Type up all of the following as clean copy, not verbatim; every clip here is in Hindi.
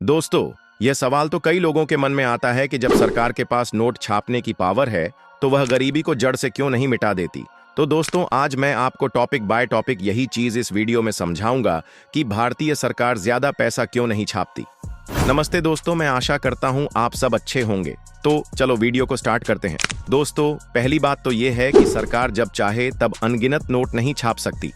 दोस्तों, यह सवाल तो कई लोगों के मन में आता है कि जब सरकार के पास नोट छापने की पावर है तो वह गरीबी को जड़ से क्यों नहीं मिटा देती। तो दोस्तों, आज मैं आपको टॉपिक बाय टॉपिक यही चीज इस वीडियो में समझाऊंगा कि भारतीय सरकार ज्यादा पैसा क्यों नहीं छापती। नमस्ते दोस्तों, मैं आशा करता हूं आप सब अच्छे होंगे। तो चलो वीडियो को स्टार्ट करते हैं। दोस्तों, पहली बात तो यह है कि सरकार जब चाहे तब अनगिनत नोट नहीं छाप सकती,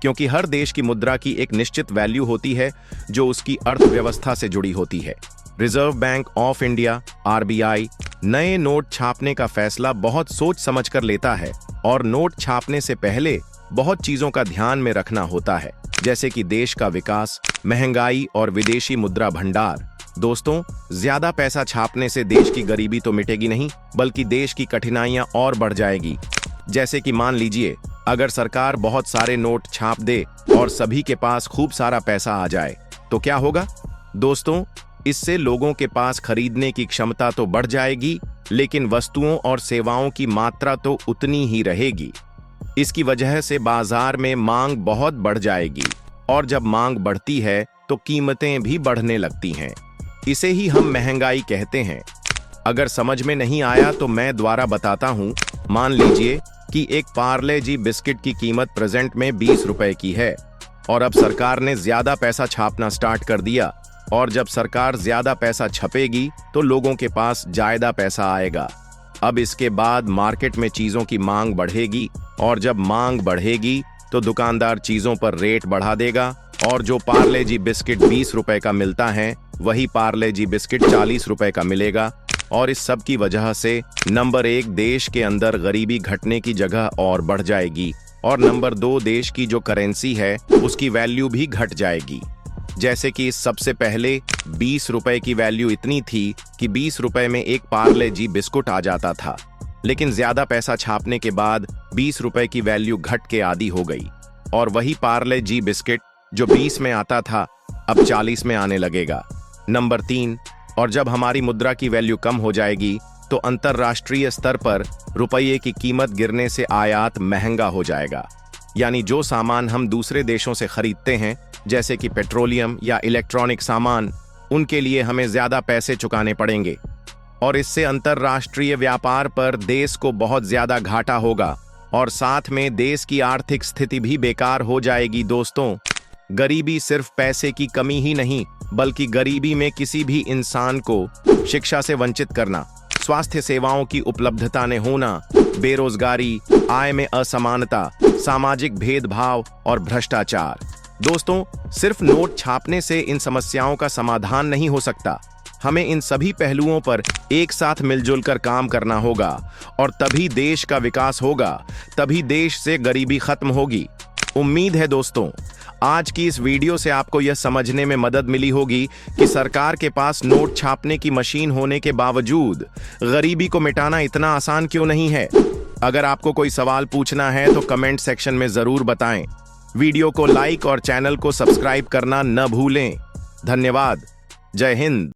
क्योंकि हर देश की मुद्रा की एक निश्चित वैल्यू होती है जो उसकी अर्थव्यवस्था से जुड़ी होती है। Reserve bank of India (RBI) नए नोट छापने का फैसला बहुत सोच समझकर लेता है और नोट छापने से पहले बहुत चीजों का ध्यान में रखना होता है, जैसे कि देश का विकास, महंगाई और विदेशी मुद्रा भंडार। दोस्तों, ज्यादा पैसा छापने से देश की गरीबी तो मिटेगी नहीं, बल्कि देश की कठिनाइयां और बढ़ जाएगी। जैसे कि मान लीजिए, अगर सरकार बहुत सारे नोट छाप दे और सभी के पास खूब सारा पैसा आ जाए तो क्या होगा। दोस्तों, इससे लोगों के पास खरीदने की क्षमता तो बढ़ जाएगी, लेकिन वस्तुओं और सेवाओं की मात्रा तो उतनी ही रहेगी। इसकी वजह से बाजार में मांग बहुत बढ़ जाएगी, और जब मांग बढ़ती है तो कीमतें भी बढ़ने लगती हैं। इसे ही हम महंगाई कहते हैं। अगर समझ में नहीं आया तो मैं दोबारा बताता हूं। मान लीजिए कि एक पार्ले जी बिस्किट की कीमत प्रेजेंट में 20 रुपए की है, और अब सरकार ने ज्यादा पैसा छापना स्टार्ट कर दिया, और जब सरकार ज्यादा पैसा छपेगी तो लोगों के पास ज्यादा पैसा आएगा। अब इसके बाद मार्केट में चीजों की मांग बढ़ेगी, और जब मांग बढ़ेगी तो दुकानदार चीजों पर रेट बढ़ा देगा, और जो पार्ले जी बिस्किट 20 रुपए का मिलता है वही पार्ले जी बिस्किट 40 रुपए का मिलेगा। और इस सब की वजह से नंबर 1 देश के अंदर गरीबी घटने की जगह और बढ़ जाएगी, और नंबर 2 देश की जो करेंसी है उसकी वैल्यू भी घट जाएगी। जैसे कि सबसे पहले 20 रुपए की वैल्यू इतनी थी कि 20 रुपए में एक पार्ले जी बिस्कुट आ जाता था, लेकिन ज्यादा पैसा छापने के बाद 20 रुपए की वैल्यू घट के आधी हो गई, और वही पार्ले जी बिस्किट जो 20 में आता था अब 40 में आने लगेगा। नंबर 3, और जब हमारी मुद्रा की वैल्यू कम हो जाएगी तो अंतरराष्ट्रीय स्तर पर रुपये की कीमत गिरने से आयात महंगा हो जाएगा। यानी जो सामान हम दूसरे देशों से खरीदते हैं, जैसे कि पेट्रोलियम या इलेक्ट्रॉनिक सामान, उनके लिए हमें ज्यादा पैसे चुकाने पड़ेंगे, और इससे अंतरराष्ट्रीय व्यापार पर देश को बहुत ज्यादा घाटा होगा, और साथ में देश की आर्थिक स्थिति भी बेकार हो जाएगी। दोस्तों, गरीबी सिर्फ पैसे की कमी ही नहीं, बल्कि गरीबी में किसी भी इंसान को शिक्षा से वंचित करना, स्वास्थ्य सेवाओं की उपलब्धता न होना, बेरोजगारी, आय में असमानता, सामाजिक भेदभाव और भ्रष्टाचार। दोस्तों, सिर्फ नोट छापने से इन समस्याओं का समाधान नहीं हो सकता। हमें इन सभी पहलुओं पर एक साथ मिलजुल कर काम करना होगा, और तभी देश का विकास होगा, तभी देश से गरीबी खत्म होगी। उम्मीद है दोस्तों, आज की इस वीडियो से आपको यह समझने में मदद मिली होगी कि सरकार के पास नोट छापने की मशीन होने के बावजूद गरीबी को मिटाना इतना आसान क्यों नहीं है। अगर आपको कोई सवाल पूछना है तो कमेंट सेक्शन में जरूर बताएं। वीडियो को लाइक और चैनल को सब्सक्राइब करना न भूलें। धन्यवाद। जय हिंद।